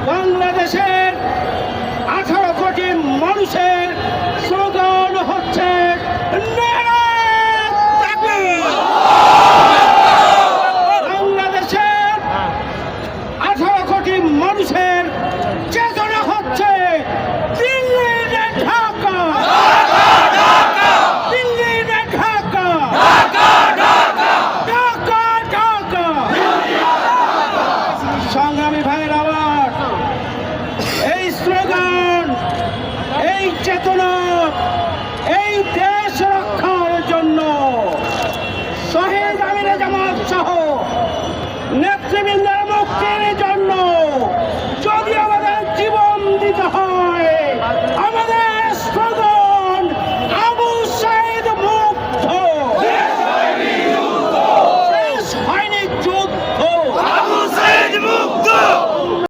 বাংলাদেশের 18 কোটি মানুষের স্লোগান হচ্ছে নারায়ে তাকবীর। বাংলাদেশের 18 কোটি মানুষের চেতনা হচ্ছে দিল্লি রে ঢাকা, দিল্লি রে ঢাকা, ঢাকা ঢাকা। সংগ্রামী ভাইয়ের আবার এই স্লোগান, এই চেতনা, এই